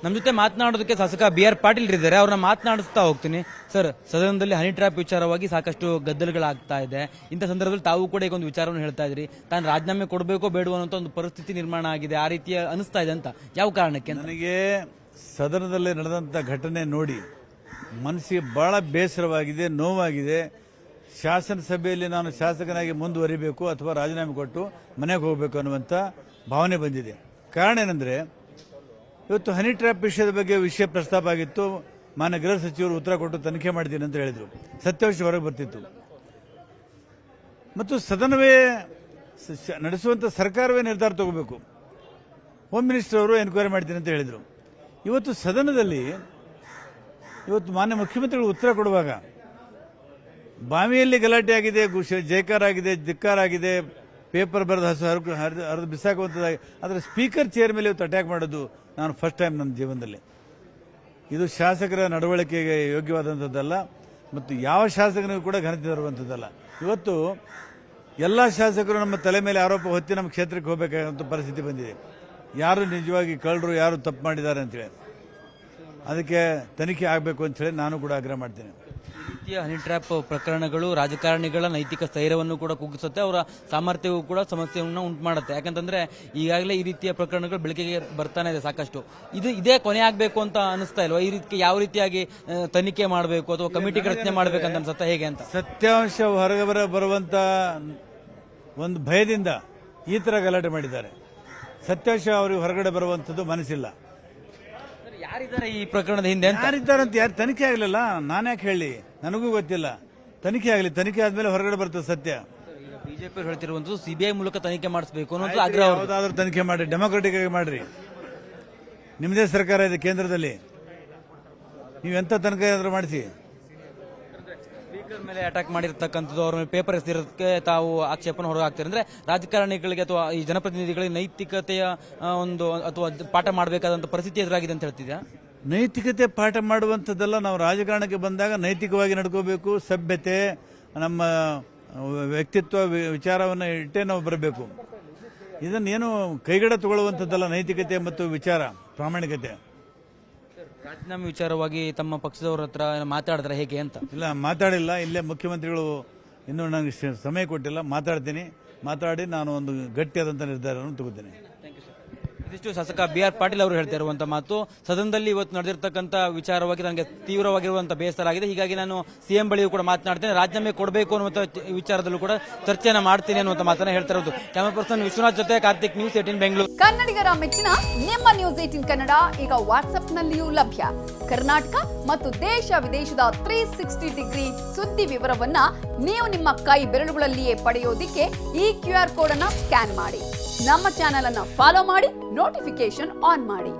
ನಮ್ಮ ಜೊತೆ ಮಾತನಾಡೋದಕ್ಕೆ ಶಾಸಕ BR ಪಾಟೀಲ್ ಇದ್ದಾರೆ, ಅವ್ರನ್ನ ಮಾತನಾಡಿಸ್ತಾ ಹೋಗ್ತೀನಿ. ಸರ್, ಸದನದಲ್ಲಿ ಹನಿ ಟ್ರ್ಯಾಪ್ ವಿಚಾರವಾಗಿ ಸಾಕಷ್ಟು ಗದ್ದಲಗಳಾಗ್ತಾ ಇದೆ. ಇಂಥ ಸಂದರ್ಭದಲ್ಲಿ ತಾವು ಕೂಡ ಈಗ ಒಂದು ವಿಚಾರವನ್ನು ಹೇಳ್ತಾ ಇದ್ರಿ, ತಾನು ರಾಜೀನಾಮೆ ಕೊಡಬೇಕೋ ಬೇಡವೋ ಅನ್ನೋ ಒಂದು ಪರಿಸ್ಥಿತಿ ನಿರ್ಮಾಣ ಆಗಿದೆ, ಆ ರೀತಿಯ ಅನಿಸ್ತಾ ಇದೆ ಅಂತ. ಯಾವ ಕಾರಣಕ್ಕೆ? ನನಗೆ ಸದನದಲ್ಲಿ ನಡೆದಂಥ ಘಟನೆ ನೋಡಿ ಮನಸ್ಸಿಗೆ ಬಹಳ ಬೇಸರವಾಗಿದೆ, ನೋವಾಗಿದೆ. ಶಾಸನ ಸಭೆಯಲ್ಲಿ ನಾನು ಶಾಸಕನಾಗಿ ಮುಂದುವರಿಬೇಕು ಅಥವಾ ರಾಜೀನಾಮೆ ಕೊಟ್ಟು ಮನೆಗೆ ಹೋಗಬೇಕು ಅನ್ನುವಂಥ ಭಾವನೆ ಬಂದಿದೆ. ಕಾರಣ ಏನಂದರೆ, ಇವತ್ತು ಹನಿ ಟ್ರ್ಯಾಪ್ ವಿಷಯದ ಬಗ್ಗೆ ವಿಷಯ ಪ್ರಸ್ತಾಪ ಆಗಿತ್ತು. ಮಾನ್ಯ ಗೃಹ ಸಚಿವರು ಉತ್ತರ ಕೊಟ್ಟು ತನಿಖೆ ಮಾಡ್ತೀನಿ ಅಂತ ಹೇಳಿದರು. ಸತ್ಯಾಂಶ ಹೊರಗೆ ಬರ್ತಿತ್ತು ಮತ್ತು ಸದನವೇ ನಡೆಸುವಂಥ ಸರ್ಕಾರವೇ ನಿರ್ಧಾರ ತಗೋಬೇಕು. ಹೋಮ್ ಮಿನಿಸ್ಟರ್ ಅವರು ಎನ್ಕ್ವೈರಿ ಮಾಡ್ತೀನಿ ಅಂತ ಹೇಳಿದರು. ಇವತ್ತು ಸದನದಲ್ಲಿ ಇವತ್ತು ಮಾನ್ಯ ಮುಖ್ಯಮಂತ್ರಿಗಳು ಉತ್ತರ ಕೊಡುವಾಗ ಬಾವಿಯಲ್ಲಿ ಗಲಾಟೆ ಆಗಿದೆ, ಜೈಕಾರ ಆಗಿದೆ, ಧಿಕ್ಕಾರ ಆಗಿದೆ, ಪೇಪರ್ ಬರೆದು ಹರಿದು ಬಿಸಾಕುವಂಥದ್ದಾಗಿ, ಆದರೆ ಸ್ಪೀಕರ್ ಚೇರ್ ಮೇಲೆ ಇವತ್ತು ಅಟ್ಯಾಕ್ ಮಾಡೋದು ನಾನು ಫಸ್ಟ್ ಟೈಮ್ ನನ್ನ ಜೀವನದಲ್ಲಿ. ಇದು ಶಾಸಕರ ನಡವಳಿಕೆಗೆ ಯೋಗ್ಯವಾದಂಥದ್ದಲ್ಲ ಮತ್ತು ಯಾವ ಶಾಸಕನಿಗೂ ಕೂಡ ಘನತೆ ತರುವಂಥದ್ದಲ್ಲ. ಇವತ್ತು ಎಲ್ಲ ಶಾಸಕರು ನಮ್ಮ ತಲೆ ಮೇಲೆ ಆರೋಪ ಹೊತ್ತಿ ನಮ್ಮ ಕ್ಷೇತ್ರಕ್ಕೆ ಹೋಗಬೇಕಾದಂಥ ಪರಿಸ್ಥಿತಿ ಬಂದಿದೆ. ಯಾರು ನಿಜವಾಗಿ ಕಳ್ಳರು, ಯಾರು ತಪ್ಪು ಮಾಡಿದ್ದಾರೆ ಅಂತೇಳಿ ಅದಕ್ಕೆ ತನಿಖೆ ಆಗಬೇಕು ಅಂತೇಳಿ ನಾನು ಕೂಡ ಆಗ್ರಹ ಮಾಡ್ತೇನೆ. ಈ ರೀತಿಯ ಹನಿ ಟ್ರ್ಯಾಪ್ ಪ್ರಕರಣಗಳು ರಾಜಕಾರಣಿಗಳ ನೈತಿಕ ಸ್ಥೈರ್ಯವನ್ನು ಕೂಡ ಕುಗ್ಗಿಸುತ್ತೆ, ಅವರ ಸಾಮರ್ಥ್ಯವೂ ಕೂಡ ಸಮಸ್ಯೆಯನ್ನು ಉಂಟು ಮಾಡುತ್ತೆ. ಯಾಕಂತಂದ್ರೆ ಈಗಾಗಲೇ ಈ ರೀತಿಯ ಪ್ರಕರಣಗಳು ಬೆಳಕಿಗೆ ಬರ್ತಾನೆ ಇದೆ ಸಾಕಷ್ಟು. ಇದೇ ಕೊನೆ ಆಗಬೇಕು ಅಂತ ಅನಿಸ್ತಾ ಇಲ್ವಾ? ಈ ರೀತಿ ಯಾವ ರೀತಿಯಾಗಿ ತನಿಖೆ ಮಾಡಬೇಕು ಅಥವಾ ಕಮಿಟಿ ರಚನೆ ಮಾಡಬೇಕಂತ ಅನ್ಸುತ್ತಾ, ಹೇಗೆ ಅಂತ? ಸತ್ಯಾಂಶ ಹೊರಗೆ ಬರುವಂತ ಒಂದು ಭಯದಿಂದ ಈ ತರ ಗಲಾಟೆ ಮಾಡಿದ್ದಾರೆ. ಸತ್ಯಾಂಶ ಅವರಿಗೆ ಹೊರಗಡೆ ಬರುವಂತದ್ದು ಮನಸ್ಸಿಲ್ಲ. ಯಾರಿದ್ದಾರೆ ಈ ಪ್ರಕರಣದ ಹಿಂದೆ? ಯಾರಿದ್ದಾರೆ ಅಂತ ಯಾರು ತನಿಖೆ ಆಗಲಿಲ್ಲ, ನಾನು ಯಾಕೆ ಹೇಳಿ, ನನಗೂ ಗೊತ್ತಿಲ್ಲ. ತನಿಖೆ ಆಗಲಿ, ತನಿಖೆ ಆದ್ಮೇಲೆ ಹೊರಗಡೆ ಬರ್ತದೆ ಸತ್ಯ. ಬಿಜೆಪಿ ಹೇಳ್ತಿರುವಂತದ್ದು CBI ಮೂಲಕ ತನಿಖೆ ಮಾಡಿಸಬೇಕು ಅನ್ನೋದು ಆಗ್ರಹ. ಯಾವುದಾದ್ರೂ ತನಿಖೆ ಮಾಡ್ರಿ, ಡೆಮೊಕ್ರೆಟಿಕ್ ಆಗಿ ಮಾಡ್ರಿ. ನಿಮ್ಮದೇ ಸರ್ಕಾರ ಇದೆ ಕೇಂದ್ರದಲ್ಲಿ, ನೀವು ಎಂತ ತನಿಖೆ ಏನಾದರೂ ಮಾಡಿಸಿ. ಸ್ಪೀಕರ್ ಮೇಲೆ ಅಟ್ಯಾಕ್ ಮಾಡಿರ್ತಕ್ಕಂಥದ್ದು, ಅವ್ರ ಮೇಲೆ ಪೇಪರ್ ಎಸೆದಿರೋದಕ್ಕೆ ತಾವು ಆಕ್ಷೇಪನ ಹೊರಗೆ ಹಾಕ್ತಾರೆ. ಅಂದ್ರೆ ರಾಜಕಾರಣಿಗಳಿಗೆ ಅಥವಾ ಈ ಜನಪ್ರತಿನಿಧಿಗಳಿಗೆ ನೈತಿಕತೆಯ ಒಂದು ಅಥವಾ ಪಾಠ ಮಾಡಬೇಕಾದಂತ ಪರಿಸ್ಥಿತಿ ಎದುರಾಗಿದೆ ಅಂತ ಹೇಳ್ತಿದ್ಯಾ? ನೈತಿಕತೆ ಪಾಠ ಮಾಡುವಂಥದ್ದೆಲ್ಲ. ನಾವು ರಾಜಕಾರಣಕ್ಕೆ ಬಂದಾಗ ನೈತಿಕವಾಗಿ ನಡ್ಕೋಬೇಕು. ಸಭ್ಯತೆ, ನಮ್ಮ ವ್ಯಕ್ತಿತ್ವ, ವಿಚಾರವನ್ನು ಇಟ್ಟೇ ನಾವು ಬರಬೇಕು. ಇದನ್ನೇನು ಕೈಗಡ ತಗೊಳ್ಳುವಂಥದ್ದಲ್ಲ ನೈತಿಕತೆ ಮತ್ತು ವಿಚಾರ, ಪ್ರಾಮಾಣಿಕತೆ. ರಾಜೀನಾಮೆ ವಿಚಾರವಾಗಿ ತಮ್ಮ ಪಕ್ಷದವರ ಹತ್ರ ಮಾತಾಡಿದ್ರೆ ಹೇಗೆ ಅಂತ? ಇಲ್ಲ, ಮಾತಾಡಿಲ್ಲ. ಇಲ್ಲೇ ಮುಖ್ಯಮಂತ್ರಿಗಳು ಇನ್ನೂ ನನಗೆ ಸಮಯ ಕೊಟ್ಟಿಲ್ಲ. ಮಾತಾಡಿ ನಾನು ಒಂದು ಗಟ್ಟಿಯಾದಂಥ ನಿರ್ಧಾರವನ್ನು ತಗೋತೇನೆ. ಇದಿಷ್ಟು ಶಾಸಕ BR ಪಾಟೀಲ್ ಅವರು ಹೇಳ್ತಾ ಇರುವಂತ ಮಾತು. ಸದನದಲ್ಲಿ ಇವತ್ತು ನಡೆದಿರ್ತಕ್ಕಂಥ ವಿಚಾರವಾಗಿ ನನಗೆ ತೀವ್ರವಾಗಿರುವಂತಹ ಬೇಸರ ಆಗಿದೆ. ಹೀಗಾಗಿ ನಾನು CM ಬಳಿಯೂ ಕೂಡ ಮಾತನಾಡ್ತೇನೆ, ರಾಜೀನಾಮೆ ಕೊಡಬೇಕು ಅನ್ನುವಂಥ ವಿಚಾರದಲ್ಲೂ ಕೂಡ ಚರ್ಚೆಯನ್ನು ಮಾಡ್ತೀನಿ ಅನ್ನುವಂಥ ಮಾತನ್ನ ಹೇಳ್ತಾ ಇರೋದು. ಕ್ಯಾಮರಾ ಪರ್ಸನ್ ವಿಶ್ವನಾಥ್ ಜೊತೆ ಕಾರ್ತಿಕ್, ನ್ಯೂಸ್ 18 ಬೆಂಗಳೂರು. ಕನ್ನಡಿಗರ ಮೆಚ್ಚಿನ ನಿಮ್ಮ ನ್ಯೂಸ್ 18 ಕನ್ನಡ ಈಗ ವಾಟ್ಸ್ಆಪ್ನಲ್ಲಿಯೂ ಲಭ್ಯ. ಕರ್ನಾಟಕ ಮತ್ತು ದೇಶ ವಿದೇಶದ 360 ಡಿಗ್ರಿ ಸುದ್ದಿ ವಿವರವನ್ನ ನೀವು ನಿಮ್ಮ ಕೈ ಬೆರಳುಗಳಲ್ಲಿಯೇ ಪಡೆಯೋದಿಕ್ಕೆ ಈ QR ಕೋಡ್ ಅನ್ನ ಸ್ಕ್ಯಾನ್ ಮಾಡಿ. ನಮ್ಮ ಚಾನೆಲ್ ಅನ್ನ ಫಾಲೋ ಮಾಡಿ, ನೋಟಿಫಿಕೇಶನ್ ಆನ್ ಮಾಡಿ.